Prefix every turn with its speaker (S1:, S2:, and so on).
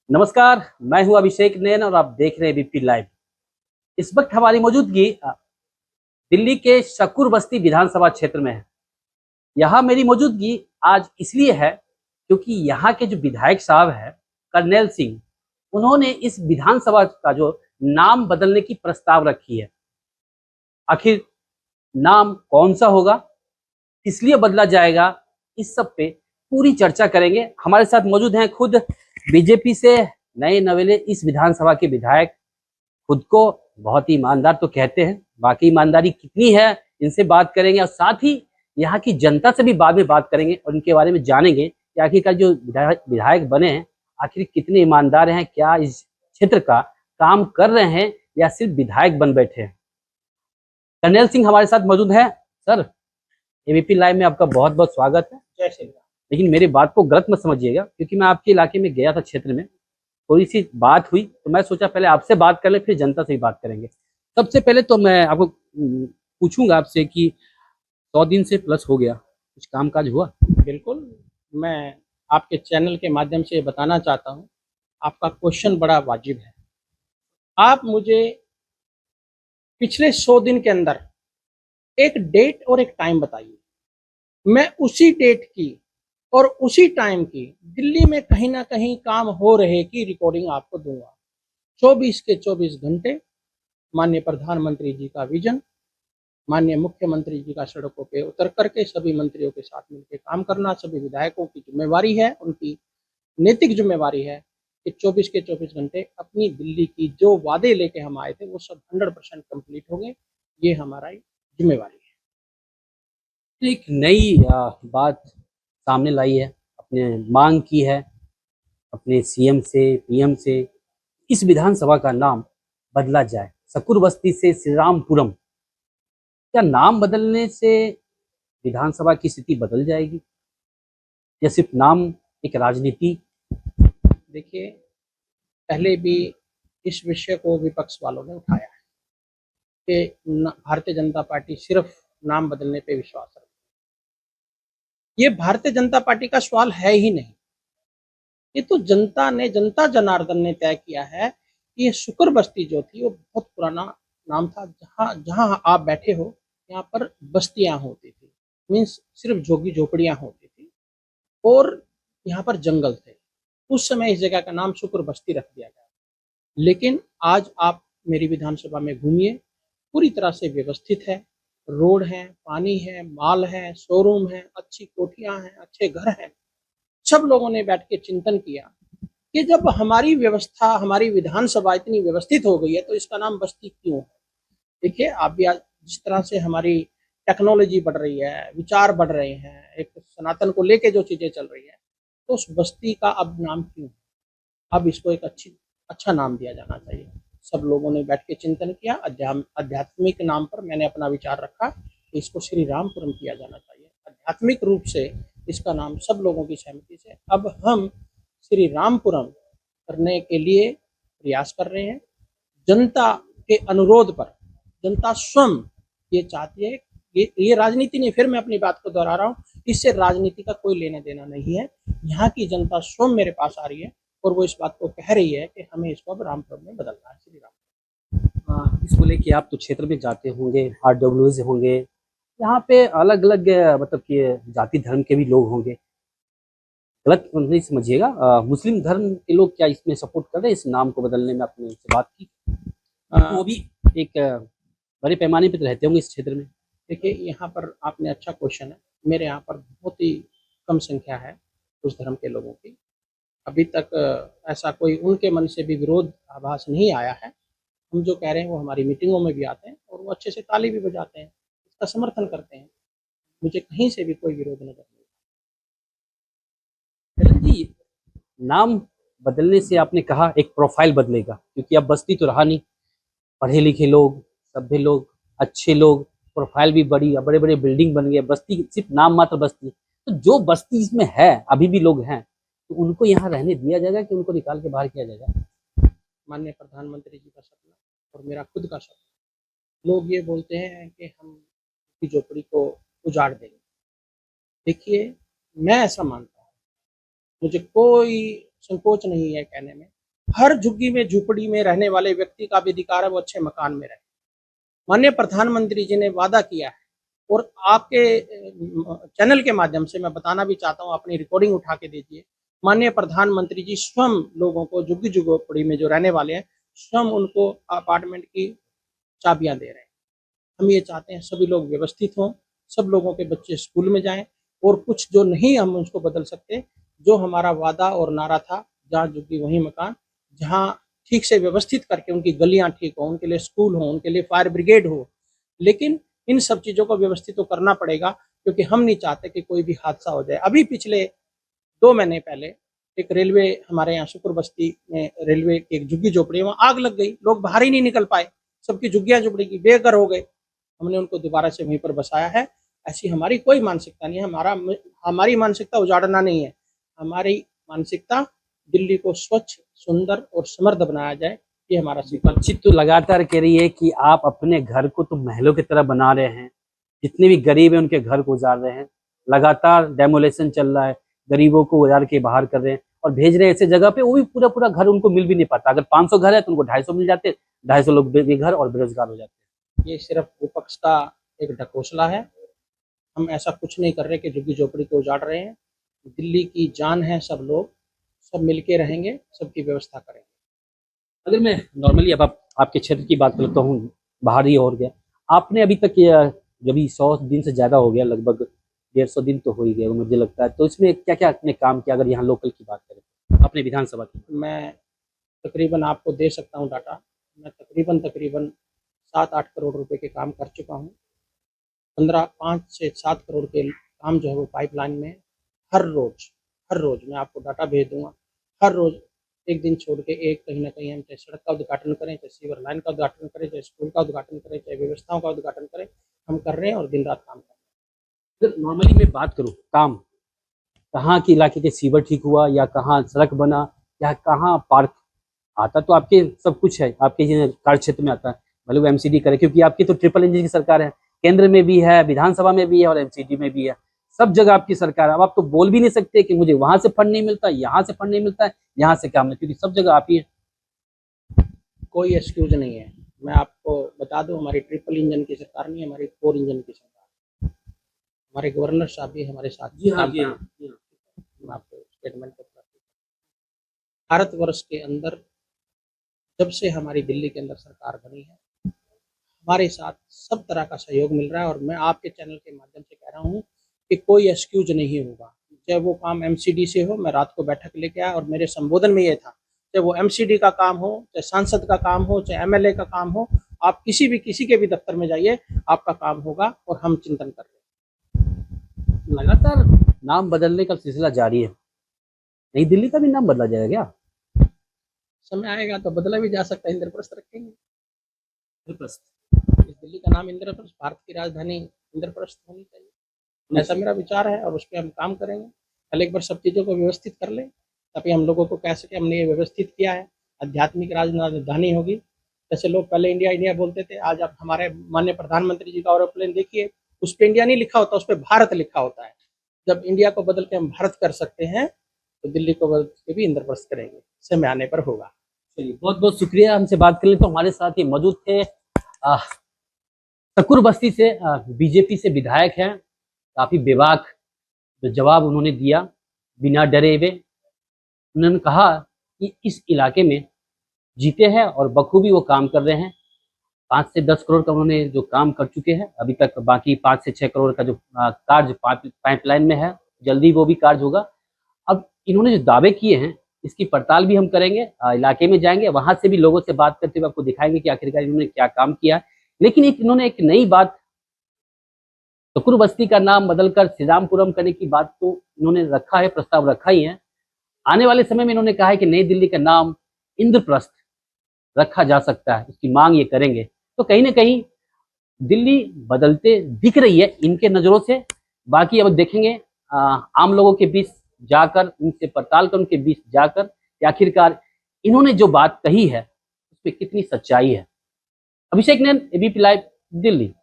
S1: नमस्कार, मैं हूं अभिषेक नैन और आप देख रहे हैं बीपी लाइव। इस वक्त हमारी मौजूदगी दिल्ली के शकूर बस्ती विधानसभा क्षेत्र में है। यहाँ मेरी मौजूदगी आज इसलिए है क्योंकि यहाँ के जो विधायक साहब हैं करनेल सिंह, उन्होंने इस विधानसभा का जो नाम बदलने की प्रस्ताव रखी है। आखिर नाम कौन सा होगा, किस लिए बदला जाएगा, इस सब पे पूरी चर्चा करेंगे। हमारे साथ मौजूद हैं खुद बीजेपी से नए नवेले इस विधानसभा के विधायक, खुद को बहुत ही ईमानदार तो कहते हैं, बाकी ईमानदारी कितनी है इनसे बात करेंगे और साथ ही यहाँ की जनता से भी बाद में बात करेंगे और इनके बारे में जानेंगे कि आखिरकार जो विधायक बने हैं आखिर कितने ईमानदार हैं, क्या इस क्षेत्र का काम कर रहे हैं या सिर्फ विधायक बन बैठे हैं। कर्नल सिंह हमारे साथ मौजूद है। सर, एबीपी लाइव में आपका बहुत बहुत स्वागत है।
S2: जय श्री राम।
S1: लेकिन मेरी बात को गलत मत समझिएगा क्योंकि मैं आपके इलाके में गया था, क्षेत्र में थोड़ी सी बात हुई तो मैं सोचा पहले आपसे बात कर ले, फिर जनता से ही बात करेंगे। सबसे पहले तो मैं आपको पूछूंगा आपसे कि 100 दिन से प्लस हो गया, कुछ कामकाज हुआ?
S2: बिल्कुल, मैं आपके चैनल के माध्यम से बताना चाहता हूं, आपका क्वेश्चन बड़ा वाजिब है। आप मुझे पिछले 100 दिन के अंदर एक डेट और एक टाइम बताइए, मैं उसी डेट की और उसी टाइम की दिल्ली में कहीं ना कहीं काम हो रहे की रिकॉर्डिंग आपको दूंगा। 24 के 24 घंटे माननीय प्रधानमंत्री जी का विजन, माननीय मुख्यमंत्री जी का सड़कों पे उतर करके सभी मंत्रियों के साथ मिलकर काम करना सभी विधायकों की जिम्मेवारी है, उनकी नैतिक जिम्मेवारी है कि 24 के 24 घंटे अपनी दिल्ली की जो वादे लेके हम आए थे वो सब 100% कंप्लीट होंगे। ये हमारा जिम्मेवारी है।
S1: एक नई बात सामने लाई है, अपने मांग की है अपने सीएम से, पीएम से, इस विधानसभा का नाम बदला जाए, शकूर बस्ती से श्री रामपुरम। क्या नाम बदलने से विधानसभा की स्थिति बदल जाएगी या सिर्फ नाम एक राजनीति?
S2: देखिए, पहले भी इस विषय को विपक्ष वालों ने उठाया है कि भारतीय जनता पार्टी सिर्फ नाम बदलने पे विश्वास रखती है। ये भारतीय जनता पार्टी का सवाल है ही नहीं, ये तो जनता जनार्दन ने तय किया है कि ये शुक्र बस्ती जो थी वो बहुत पुराना नाम था। जहाँ जहाँ आप बैठे हो यहाँ पर बस्तियां होती थी, मीन्स सिर्फ झोगी झोपड़ियां होती थी और यहाँ पर जंगल थे। उस समय इस जगह का नाम शुक्र बस्ती रख दिया गया। लेकिन आज आप मेरी विधानसभा में घूमिए, पूरी तरह से व्यवस्थित है, रोड है, पानी है, माल है, शोरूम है, अच्छी कोठियां हैं, अच्छे घर हैं। सब लोगों ने बैठ के चिंतन किया कि जब हमारी व्यवस्था, हमारी विधानसभा इतनी व्यवस्थित हो गई है तो इसका नाम बस्ती क्यों है। देखिए, आप भी आज जिस तरह से हमारी टेक्नोलॉजी बढ़ रही है, विचार बढ़ रहे हैं, एक सनातन को लेके जो चीजें चल रही है, तो उस बस्ती का अब नाम क्यों है? अब इसको एक अच्छा नाम दिया जाना चाहिए। सब लोगों ने बैठ के चिंतन किया, आध्यात्मिक नाम पर मैंने अपना विचार रखा कि इसको श्री रामपुरम किया जाना चाहिए। आध्यात्मिक रूप से इसका नाम सब लोगों की सहमति से अब हम श्री रामपुरम करने के लिए प्रयास कर रहे हैं। जनता के अनुरोध पर जनता स्वयं ये चाहती है। ये राजनीति नहीं, फिर मैं अपनी बात को दोहरा रहा हूँ, इससे राजनीति का कोई लेना देना नहीं है। यहाँ की जनता स्वयं मेरे पास आ रही है और वो इस बात को कह रही है कि हमें इसको अब रामपुरम में बदलना है, श्री राम।
S1: इसको लेके आप तो क्षेत्र में जाते होंगे, आरडब्ल्यू से होंगे, यहाँ पे अलग अलग मतलब कि जाति धर्म के भी लोग होंगे, गलत नहीं समझिएगा। मुस्लिम धर्म के लोग क्या इसमें सपोर्ट कर रहे हैं, इस नाम को बदलने में? आपने उनसे बात की? वो भी एक बड़े पैमाने पे तो रहते होंगे इस क्षेत्र में।
S2: देखिए, यहाँ पर आपने अच्छा क्वेश्चन है। मेरे यहाँ पर बहुत ही कम संख्या है उस धर्म के लोगों की। अभी तक ऐसा कोई उनके मन से भी विरोध आभास नहीं आया है। हम जो कह रहे हैं वो हमारी मीटिंगों में भी आते हैं और वो अच्छे से ताली भी बजाते हैं, इसका समर्थन करते हैं। मुझे कहीं से भी कोई विरोध नजर नहीं।
S1: जी, नाम बदलने से आपने कहा एक प्रोफाइल बदलेगा क्योंकि अब बस्ती तो रहा नहीं, पढ़े लिखे लोग, सभ्य लोग, अच्छे लोग, प्रोफाइल भी बड़ी, बड़े बड़े बिल्डिंग बन गए, बस्ती सिर्फ नाम मात्र बस्ती। तो जो बस्ती इसमें है, अभी भी लोग हैं, तो उनको यहाँ रहने दिया जाएगा कि उनको निकाल के बाहर किया जाएगा?
S2: माननीय प्रधानमंत्री जी का सपना और मेरा खुद का सपना, लोग ये बोलते हैं कि हम की झोपड़ी को उजाड़ देंगे। देखिए, मैं ऐसा मानता हूँ, मुझे कोई संकोच नहीं है कहने में हर झुग्गी में झुपड़ी में रहने वाले व्यक्ति का भी अधिकार है वो अच्छे मकान में रहे। माननीय प्रधानमंत्री जी ने वादा किया है और आपके चैनल के माध्यम से मैं बताना भी चाहता हूँ, अपनी रिकॉर्डिंग उठा के दीजिए। माननीय प्रधानमंत्री जी स्वयं लोगों को झुग्गी झुग्गी में जो रहने वाले हैं स्वयं उनको अपार्टमेंट की चाबियां दे रहे हैं। हम ये चाहते हैं सभी लोग व्यवस्थित हों, सब लोगों के बच्चे स्कूल में जाएं और कुछ जो नहीं हम उसको बदल सकते, जो हमारा वादा और नारा था, जहाँ झुग्गी वहीं मकान, जहाँ ठीक से व्यवस्थित करके उनकी गलियां ठीक हो, उनके लिए स्कूल हो, उनके लिए फायर ब्रिगेड हो। लेकिन इन सब चीज़ों को व्यवस्थित तो करना पड़ेगा क्योंकि हम नहीं चाहते कि कोई भी हादसा हो जाए। अभी पिछले 2 महीने पहले एक रेलवे हमारे यहाँ शुक्र बस्ती में रेलवे की एक झुग्गी झोपड़ी वहाँ आग लग गई, लोग बाहर ही नहीं निकल पाए, सबकी झुग्गियां झुपड़ी की बेघर हो गए। हमने उनको दोबारा से वहीं पर बसाया है। ऐसी हमारी कोई मानसिकता नहीं है, हमारी मानसिकता उजाड़ना नहीं है, हमारी मानसिकता दिल्ली को स्वच्छ, सुंदर और समृद्ध बनाया जाए, ये हमारा
S1: विपक्षी तो लगातार कह रही है कि आप अपने घर को तो महलों की तरह बना रहे हैं, जितने भी गरीब हैं उनके घर को उजाड़ रहे हैं, लगातार डेमोलेशन चल रहा है, गरीबों को उजाड़ के बाहर कर रहे हैं और भेज रहे हैं ऐसे जगह पे वो भी पूरा पूरा घर उनको मिल भी नहीं पाता। अगर 500 घर है तो उनको 250 मिल जाते, 250 लोग बेघर और बेरोजगार हो जाते
S2: ये सिर्फ विपक्ष का एक ढकोसला है। हम ऐसा कुछ नहीं कर रहे कि झुग्गी झोपड़ी को उजाड़ रहे हैं। दिल्ली की जान है, सब लोग सब मिलके रहेंगे, सबकी व्यवस्था करेंगे।
S1: अगर मैं नॉर्मली अब आपके क्षेत्र की बात करता हूँ, बाहर ही हो गया, आपने अभी तक जब 100 दिन से ज़्यादा हो गया, लगभग 150 दिन तो हो ही गया मुझे लगता है, तो इसमें क्या क्या आपने काम किया? अगर यहाँ लोकल की बात करें अपने विधानसभा की।
S2: मैं तकरीबन आपको दे सकता हूँ डाटा। मैं तकरीबन 7-8 करोड़ रुपए के काम कर चुका हूँ। 5 से 7 करोड़ के काम जो है वो पाइपलाइन में। हर रोज मैं आपको डाटा भेज दूंगा। हर रोज एक दिन छोड़ के एक कहीं ना कहीं हम चाहे सड़क का उद्घाटन करें, चाहे सीवर लाइन का उद्घाटन करें, चाहे स्कूल का उद्घाटन करें, चाहे व्यवस्थाओं का उद्घाटन करें, हम कर रहे हैं और दिन रात काम कर रहे हैं।
S1: अगर नॉर्मली मैं बात करूँ काम, कहाँ के इलाके के सीवर ठीक हुआ या कहाँ सड़क बना या कहाँ पार्क आता, तो आपके सब कुछ है, आपके कार्य क्षेत्र में आता है, भले वो एमसीडी करे, क्योंकि आपकी तो ट्रिपल इंजन की सरकार है, केंद्र में भी है, विधानसभा में भी है और एमसीडी में भी है, सब जगह आपकी सरकार है। अब आप तो बोल भी नहीं सकते कि मुझे वहां से फंड नहीं मिलता, यहाँ से फंड नहीं मिलता है, यहाँ से काम नहीं, क्योंकि सब जगह आप ही है।
S2: कोई एक्सक्यूज नहीं है। मैं आपको बता दूं, हमारी ट्रिपल इंजन की सरकार नहीं है, हमारी 4 इंजन की सरकार। हमारे गवर्नर साहब भी हमारे साथ
S1: जी हाँ,
S2: काम
S1: जी
S2: कर
S1: हाँ,
S2: रहे हैं।
S1: जी हाँ।
S2: मैं आपको स्टेटमेंट भारतवर्ष के अंदर जब से हमारी दिल्ली के अंदर सरकार बनी है, हमारे साथ सब तरह का सहयोग मिल रहा है। और मैं आपके चैनल के माध्यम से कह रहा हूँ कि कोई एक्सक्यूज नहीं होगा। चाहे वो काम एमसीडी से हो, मैं रात को बैठक लेके आया और मेरे संबोधन में ये था, चाहे वो एमसीडी का काम हो, चाहे सांसद का काम हो, चाहे एमएलए का काम हो, आप किसी के भी दफ्तर में जाइए, आपका काम होगा और हम चिंतन कर रहे हैं।
S1: लगातार नाम बदलने का सिलसिला जारी है, नई दिल्ली का भी नाम बदला जाएगा क्या?
S2: समय आएगा तो बदला भी जा सकता है, इंद्रप्रस्थ रखेंगे।
S1: इंद्रप्रस्थ,
S2: इस दिल्ली का नाम इंद्रप्रस्थ, भारत की राजधानी इंद्रप्रस्थ होनी चाहिए, ऐसा मेरा विचार है और उस पर हम काम करेंगे। पहले एक बार सब चीज़ों को व्यवस्थित कर लें, तभी हम लोगों को कह सके हमने ये व्यवस्थित किया है। आध्यात्मिक राजधानी होगी। जैसे लोग पहले इंडिया इंडिया बोलते थे, आज आप हमारे माननीय प्रधानमंत्री जी का एरोप्लेन देखिए, उस पर इंडिया नहीं लिखा होता, उस पर भारत लिखा होता है। जब इंडिया को बदल के हम भारत कर सकते हैं तो दिल्ली को बदल के भी इंद्रप्रस्थ करेंगे, समय आने पर होगा।
S1: चलिए बहुत बहुत शुक्रिया हमसे बात करने। तो हमारे साथ ये मौजूद थे शकूर बस्ती से, बीजेपी से विधायक हैं, काफी बेबाक जो जवाब उन्होंने दिया बिना डरे हुए। उन्होंने कहा कि इस इलाके में जीते हैं और बखूबी वो काम कर रहे हैं। 5 से 10 करोड़ का उन्होंने जो काम कर चुके हैं अभी तक, बाकी 5 से 6 करोड़ का जो कार्य पाइपलाइन में है, जल्दी वो भी कार्य होगा। अब इन्होंने जो दावे किए हैं इसकी पड़ताल भी हम करेंगे, इलाके में जाएंगे, वहां से भी लोगों से बात करते हुए आपको दिखाएंगे कि आखिरकार इन्होंने क्या काम किया है। लेकिन इन्होंने एक नई बात, शकूर बस्ती का नाम बदलकर श्रीरामपुरम करने की बात तो इन्होंने रखा है, प्रस्ताव रखा ही है। आने वाले समय में इन्होंने कहा है कि नई दिल्ली का नाम इंद्रप्रस्थ रखा जा सकता है, इसकी मांग ये करेंगे। तो कहीं ना कहीं दिल्ली बदलते दिख रही है इनके नजरों से। बाकी अब देखेंगे आम लोगों के बीच जाकर, उनसे पड़ताल कर, उनके बीच जाकर कि आखिरकार इन्होंने जो बात कही है उस पर कितनी सच्चाई है। अभिषेक नैन, एबीपी लाइव, दिल्ली।